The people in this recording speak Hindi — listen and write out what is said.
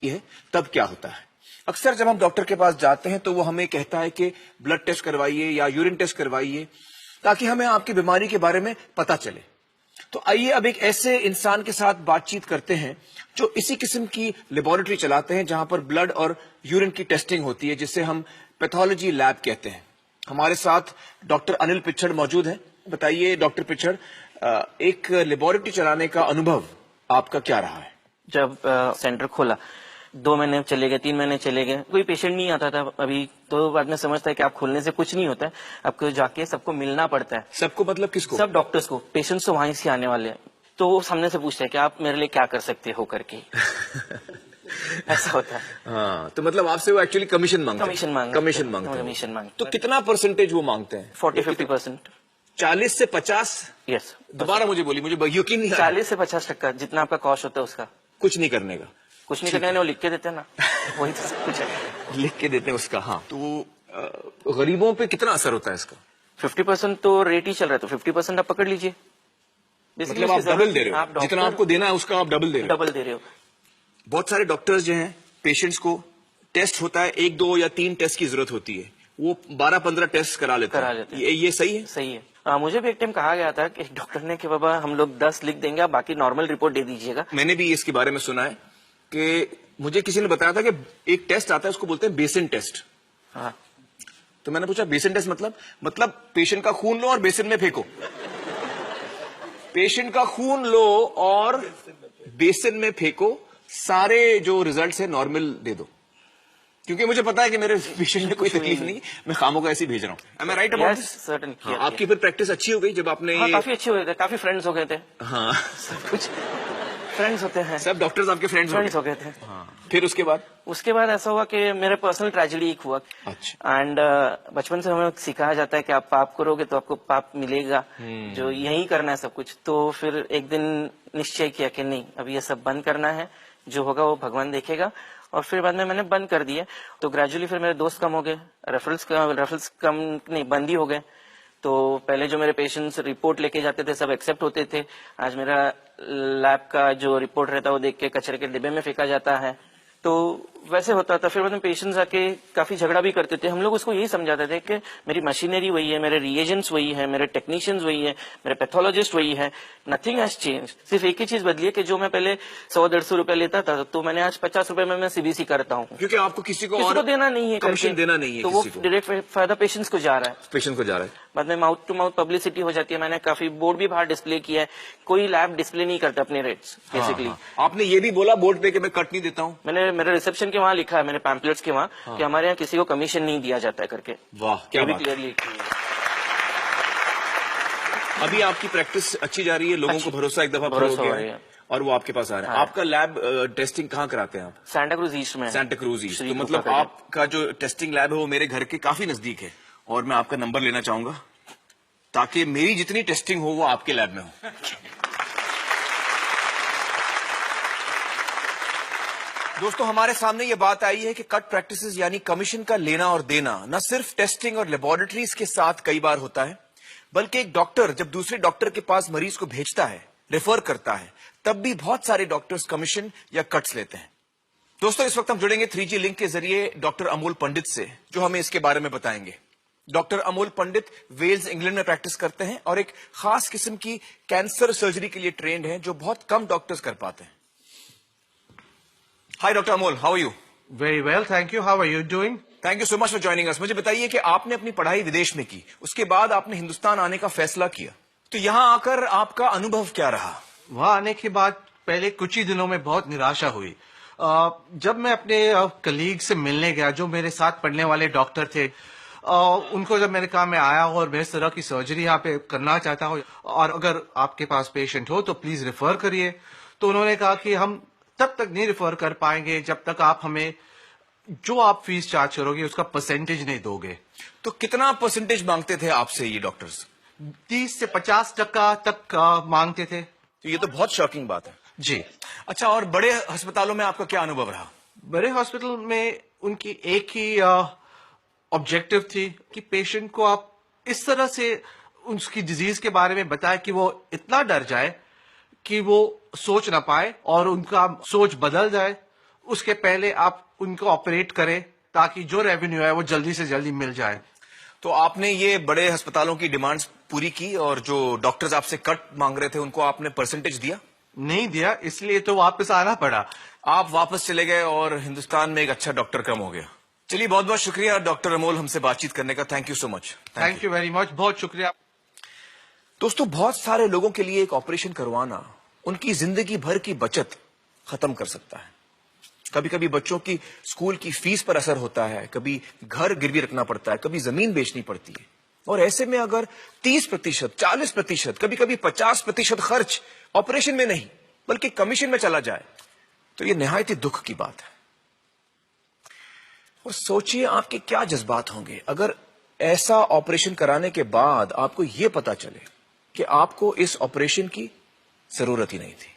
है तब क्या होता है। अक्सर जब हम डॉक्टर के पास जाते हैं तो वो हमें कहता है कि ब्लड टेस्ट करवाइए या यूरिन टेस्ट करवाइए ताकि हमें आपकी बीमारी के बारे में पता चले। तो आइए अब एक ऐसे इंसान के साथ बातचीत करते हैं जो इसी किस्म की लेबोरेटरी चलाते हैं जहां पर ब्लड और यूरिन की टेस्टिंग होती है, जिसे हम पैथोलॉजी लैब कहते हैं। हमारे साथ डॉक्टर अनिल पिछड़ मौजूद हैं। बताइए डॉक्टर पिछड़, एक लेबोरेटरी चलाने का अनुभव आपका क्या रहा है? जब सेंटर खोला 2 महीने चले गए, 3 महीने चले गए, कोई पेशेंट नहीं आता था। अभी तो बाद में समझता है कि आप खोलने से कुछ नहीं होता है, आपको जाके सबको मिलना पड़ता है। सबको मतलब किसको? सब डॉक्टर्स को। पेशेंट्स तो वहीं से आने वाले हैं, तो वो सामने से पूछते हैं कि आप मेरे लिए क्या कर सकते हो करके। ऐसा होता है। हाँ, तो मतलब आपसे वो एक्चुअली कमीशन मांगते हैं। कमीशन मांगते। तो कितना परसेंटेज वो मांगते हैं? 40-50%। 40 से 50? यस। दोबारा मुझे बोली, मुझे यकीन नहीं। 40 से 50% जितना आपका कॉस्ट होता है उसका। कुछ नहीं करने का? कुछ नहीं करने, वो लिख के देते हैं ना। वही तो सब कुछ है। लिख के देते हैं उसका। हाँ, तो गरीबों पे कितना असर होता है इसका? 50% तो रेट ही चल रहा है, तो 50% आप पकड़ लीजिए। मतलब आप डबल दे रहे हो, जितना आपको देना है उसका आप डबल दे रहे हो। बहुत सारे डॉक्टर्स जो हैं, पेशेंट्स को टेस्ट होता है 1, 2 या 3 टेस्ट की जरूरत होती है, वो 12-15 टेस्ट करा लेते हैं। ये सही है? सही है। मुझे भी एक टाइम कहा गया था कि डॉक्टर ने कि बाबा हम लोग 10 लिख देंगे, आप बाकी नॉर्मल रिपोर्ट दे दीजिएगा। मैंने भी इसके बारे में सुना है कि मुझे किसी ने बताया था कि एक टेस्ट आता है उसको बोलते हैं बेसिन टेस्ट। हाँ। तो मैंने पूछा बेसिन टेस्ट मतलब पेशेंट का खून लो और बेसिन में फेंको। पेशेंट का खून लो और बेसिन में फेंको, सारे जो रिजल्ट है नॉर्मल दे दो, क्योंकि मुझे पता है कि मेरे पेशेंट में कोई तकलीफ नहीं, मैं खामों का ऐसे ही भेज रहा हूँ। Am I right about this? Certainly. आपकी फिर प्रैक्टिस अच्छी हो गई जब आपने? हाँ, काफी अच्छे हो गए थे, काफी फ्रेंड्स हो गए थे। हाँ, सब कुछ फ्रेंड्स होते हैं। सब डॉक्टर्स आपके फ्रेंड्स हो गए थे। हाँ। फिर उसके बाद ऐसा हुआ कि मेरे पर्सनल ट्रेजेडी एक हुआ। अच्छा। एंड बचपन से हमें सिखाया जाता है कि आप पाप करोगे तो आपको पाप मिलेगा, जो यही करना है सब कुछ। तो फिर एक दिन निश्चय किया कि नहीं, अब ये सब बंद करना है, जो होगा वो भगवान देखेगा। और फिर बाद में मैंने बंद कर दिया। तो ग्रेजुअली फिर मेरे दोस्त कम हो गए, रेफरल्स कम नहीं, बंद ही हो गए। तो पहले जो मेरे पेशेंट्स रिपोर्ट लेके जाते थे सब एक्सेप्ट होते थे, आज मेरा लैब का जो रिपोर्ट रहता है वो देख के कचरे के डिब्बे में फेंका जाता है। तो वैसे होता था। फिर बाद में पेशेंट्स आके काफी झगड़ा भी करते थे। हम लोग उसको यही समझाते थे कि मेरी मशीनरी वही है, मेरे रिएजेंट्स वही है, मेरे टेक्नीशियंस वही है, मेरे पैथोलॉजिस्ट वही है, नथिंग हैज चेंज। सिर्फ एक ही चीज बदली है कि जो मैं पहले 100-150 रुपए लेता था तो मैंने आज 50 रुपए में मैं सीबीसी करता हूँ, क्योंकि आपको किसी को देना नहीं है, कमीशन देना नहीं है, तो वो डायरेक्ट फायदा पेशेंट्स को जा रहा है। पेशेंट को जा रहा है। बाद में माउथ टू माउथ पब्लिसिटी हो जाती है। मैंने काफी बोर्ड भी बाहर डिस्प्ले किया है। कोई लैब डिस्प्ले नहीं करता अपने रेट्स बेसिकली। आपने ये भी बोला बोर्ड पे कि मैं कट नहीं देता हूँ? मैंने मेरे रिसेप्शन के वहाँ लिखा है, मेरे पैम्पलेट्स के वहाँ, कि हमारे यहाँ किसी को कमीशन नहीं दिया जाता है करके। वाह, क्या बात। क्लियरली। अभी आपकी प्रैक्टिस अच्छी जा रही है, लोगों को भरोसा एक दफा हो गया है और वो आपके पास आ रहा है। आपका लैब टेस्टिंग कहाँ कराते हैं आप? सांता क्रूज ईस्ट में। Santa cruise east. तो मतलब आपका जो टेस्टिंग लैब है वो मेरे घर के काफी नजदीक है, और मैं आपका नंबर लेना चाहूंगा ताकि मेरी जितनी टेस्टिंग हो वो आपके लैब में हो। दोस्तों, हमारे सामने ये बात आई है कि कट प्रैक्टिसेस यानी कमीशन का लेना और देना न सिर्फ टेस्टिंग और लेबोरेटरीज के साथ कई बार होता है, बल्कि एक डॉक्टर जब दूसरे डॉक्टर के पास मरीज को भेजता है, रेफर करता है, तब भी बहुत सारे डॉक्टर्स कमीशन या कट्स लेते हैं। दोस्तों, इस वक्त हम जुड़ेंगे 3G लिंक के जरिए डॉक्टर अमोल पंडित से, जो हमें इसके बारे में बताएंगे। डॉक्टर अमोल पंडित वेल्स, इंग्लैंड में प्रैक्टिस करते हैं और एक खास किस्म की कैंसर सर्जरी के लिए ट्रेंड हैं, जो बहुत कम डॉक्टर्स कर पाते हैं। Hi doctor Amol, how are you? Very well, thank you. How are you doing? Thank you so much for joining us. मुझे बताइए कि आपने अपनी पढ़ाई विदेश में की, उसके बाद आपने हिंदुस्तान आने का फैसला किया, तो यहां आकर आपका अनुभव क्या रहा? वहां आने के बाद पहले कुछ ही दिनों में बहुत निराशा हुई। जब मैं अपने कलीग से मिलने गया, जो मेरे साथ पढ़ने वाले डॉक्टर थे, उनको जब मैंने कहा मैं आया हूं और मैं इस तरह की सर्जरी यहाँ पे करना चाहता हूँ और अगर आपके पास पेशेंट हो तो प्लीज रेफर करिए, तो उन्होंने कहा कि हम तब तक नहीं रेफर कर पाएंगे जब तक आप हमें जो आप फीस चार्ज करोगे उसका परसेंटेज नहीं दोगे। तो कितना परसेंटेज मांगते थे आपसे ये डॉक्टर्स? 30 से 50% तक मांगते थे। तो ये तो बहुत शॉकिंग बात है जी। अच्छा, और बड़े अस्पतालों में आपका क्या अनुभव रहा? बड़े हॉस्पिटल में उनकी एक ही ऑब्जेक्टिव थी कि पेशेंट को आप इस तरह से उसकी डिजीज के बारे में बताएं कि वो इतना डर जाए कि वो सोच ना पाए और उनका सोच बदल जाए, उसके पहले आप उनको ऑपरेट करें ताकि जो रेवेन्यू है वो जल्दी से जल्दी मिल जाए। तो आपने ये बड़े अस्पतालों की डिमांड्स पूरी की और जो डॉक्टर्स आपसे कट मांग रहे थे उनको आपने परसेंटेज दिया? नहीं दिया, इसलिए तो वापस आना पड़ा। आप वापस चले गए और हिंदुस्तान में एक अच्छा डॉक्टर कम हो गया। चलिए, बहुत बहुत शुक्रिया डॉक्टर अमोल हमसे बातचीत करने का। Thank you so much. Thank you very much, बहुत शुक्रिया। दोस्तों, बहुत सारे लोगों के लिए एक ऑपरेशन करवाना उनकी जिंदगी भर की बचत खत्म कर सकता है। कभी कभी बच्चों की स्कूल की फीस पर असर होता है, कभी घर गिरवी रखना पड़ता है, कभी जमीन बेचनी पड़ती है। और ऐसे में अगर 30%, 40%, कभी कभी 50% खर्च ऑपरेशन में नहीं बल्कि कमीशन में चला जाए तो यह निहायत ही दुख की बात है। और सोचिए आपके क्या जज्बात होंगे अगर ऐसा ऑपरेशन कराने के बाद आपको यह पता चले कि आपको इस ऑपरेशन की जरूरत ही नहीं थी।